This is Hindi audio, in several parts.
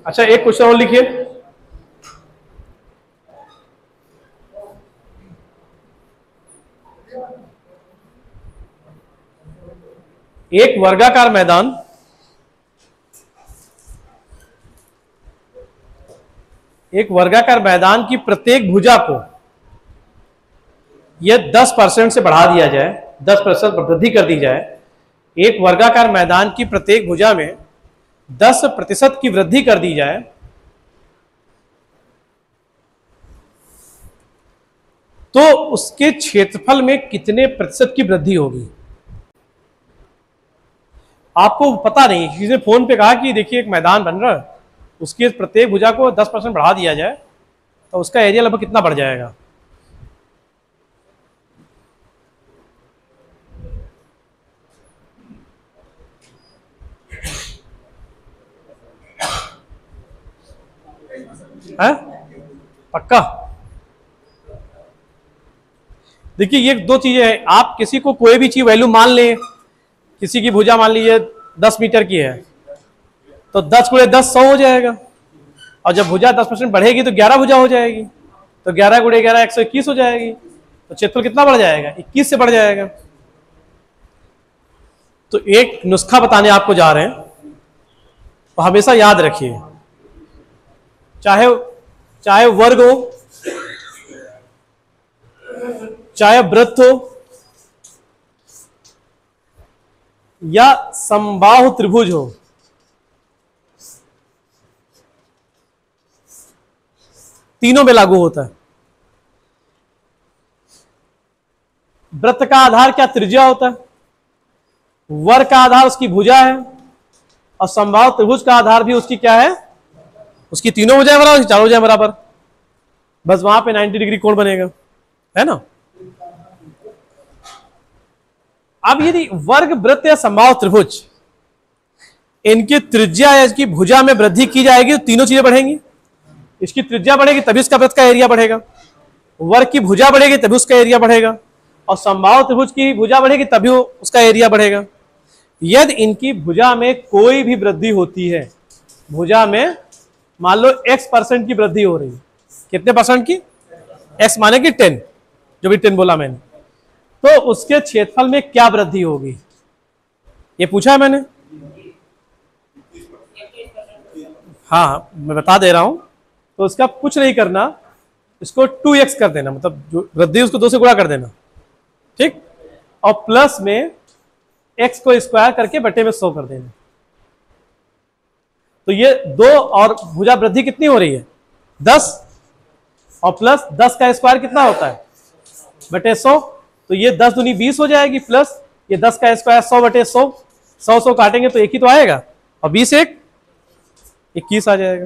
अच्छा, एक क्वेश्चन और लिखिए। एक वर्गाकार मैदान की प्रत्येक भुजा को यह 10% से बढ़ा दिया जाए, 10% वृद्धि कर दी जाए। एक वर्गाकार मैदान की प्रत्येक भुजा में 10% की वृद्धि कर दी जाए तो उसके क्षेत्रफल में कितने प्रतिशत की वृद्धि होगी? आपको पता नहीं, किसी ने फोन पे कहा कि देखिए एक मैदान बन रहा है, उसकी प्रत्येक भुजा को 10% बढ़ा दिया जाए तो उसका एरिया लगभग कितना बढ़ जाएगा? है पक्का? देखिए ये दो चीजें हैं। आप किसी को कोई भी चीज वैल्यू मान लें, किसी की भुजा मान लीजिए 10 मीटर की है तो 10 गुणे 10 100 हो जाएगा, और जब भुजा 10% बढ़ेगी तो 11 भुजा हो जाएगी, तो 11 गुणे 11 121 हो जाएगी, तो क्षेत्रफल कितना बढ़ जाएगा? 21 से बढ़ जाएगा। तो एक नुस्खा बताने आपको जा रहे हैं, तो हमेशा याद रखिए, चाहे वर्ग हो, चाहे वृत्त हो, या समबाहु त्रिभुज हो, तीनों में लागू होता है। वृत्त का आधार क्या? त्रिज्या होता है। वर्ग का आधार उसकी भुजा है, और समबाहु त्रिभुज का आधार भी उसकी क्या है? उसकी तीनों भुजाएं बराबर, चारों भुजाएं बराबर, बस वहां पे 90 डिग्री कोण बनेगा, है ना। अब यदि वर्ग, वृत्त या समबाहु त्रिभुज, इनकी त्रिज्या या इसकी भुजा में वृद्धि की जाएगी तो तीनों चीजें बढ़ेंगी। इसकी त्रिज्या बढ़ेगी तभी उसका वृत्त का एरिया बढ़ेगा, वर्ग की भुजा बढ़ेगी तभी उसका एरिया बढ़ेगा, और समबाहु त्रिभुज की भुजा बढ़ेगी तभी उसका एरिया बढ़ेगा। यदि इनकी भुजा में कोई भी वृद्धि होती है, भुजा में मान लो x% की वृद्धि हो रही है, कितने परसेंट की? x माने कि 10, जो भी 10 बोला मैंने, तो उसके क्षेत्रफल में क्या वृद्धि होगी? ये पूछा है मैंने। हाँ मैं बता दे रहा हूं, तो उसका कुछ नहीं करना, इसको 2x कर देना, मतलब जो वृद्धि उसको 2 से गुणा कर देना, ठीक, और प्लस में x को स्क्वायर करके बटे में 100 कर देना। तो ये 2 और भुजा वृद्धि कितनी हो रही है? 10, और प्लस 10 का स्क्वायर कितना होता है? बटे 100, तो ये 10 दूनी 20 हो जाएगी, प्लस ये 10 का स्क्वायर 100 बटे 100, 100 काटेंगे तो एक ही तो आएगा, और 20 एक 21 आ जाएगा।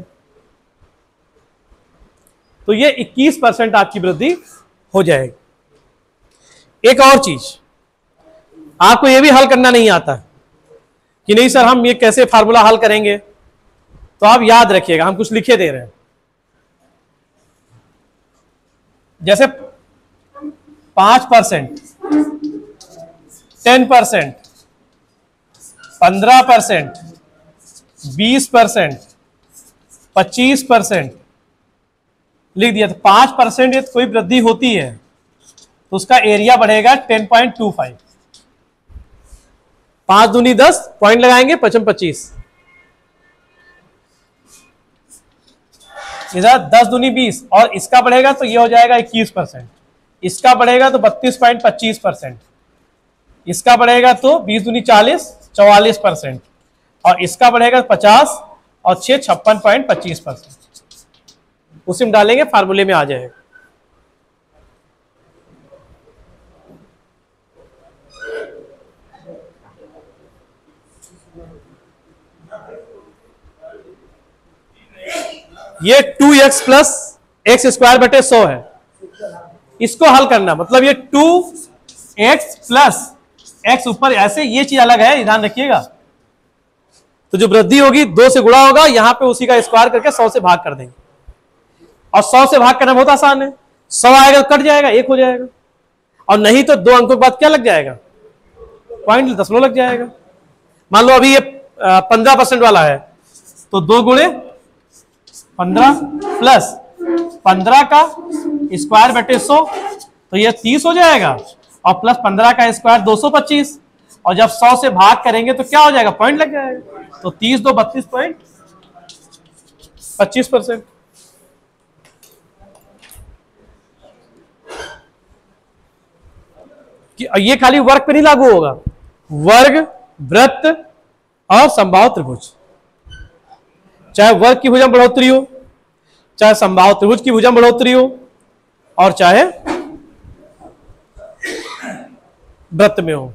तो ये 21% आपकी वृद्धि हो जाएगी। एक और चीज, आपको ये भी हल करना नहीं आता कि नहीं सर हम ये कैसे फार्मूला हल करेंगे, तो आप याद रखिएगा, हम कुछ लिखे दे रहे हैं, जैसे 5%, 10%, 15%, 20%, 25% लिख दिया। तो 5% यदि कोई वृद्धि होती है तो उसका एरिया बढ़ेगा 10.25, 5 दूनी 10, पॉइंट लगाएंगे 55 25, इधर 10 दूनी 20, और इसका बढ़ेगा तो ये हो जाएगा 21%, इसका बढ़ेगा तो 32.25%, इसका बढ़ेगा तो 20 दूनी 40, 44%, और इसका बढ़ेगा 50, और 6 56.25%। उसी में डालेंगे, फार्मूले में आ जाएगा। ये 2x प्लस एक्स स्क्वायर बटे 100 है, इसको हल करना, मतलब ये 2x प्लस एक्स ऊपर ऐसे, ये चीज अलग है, ध्यान रखिएगा। तो जो वृद्धि होगी 2 से गुणा होगा, यहां पे उसी का स्क्वायर करके 100 से भाग कर देंगे, और 100 से भाग करना बहुत आसान है, 100 आएगा तो कट जाएगा, 1 हो जाएगा, और नहीं तो 2 अंकों के बाद क्या लग जाएगा? पॉइंट दशमलव लग जाएगा। मान लो अभी ये 15% वाला है, तो 2 गुणे 15 प्लस 15 का स्क्वायर बटे 100, तो ये 30 हो जाएगा, और प्लस 15 का स्क्वायर 225, और जब 100 से भाग करेंगे तो क्या हो जाएगा, पॉइंट लग जाएगा, तो 30 2 32.25%। ये खाली वर्ग पे नहीं लागू होगा, वर्ग, वृत्त और समबाहु त्रिभुज, चाहे वर्ग की भुजा में बढ़ोतरी हो, चाहे समबाहु त्रिभुज की भुजा में बढ़ोतरी हो, और चाहे वृत्त में हो।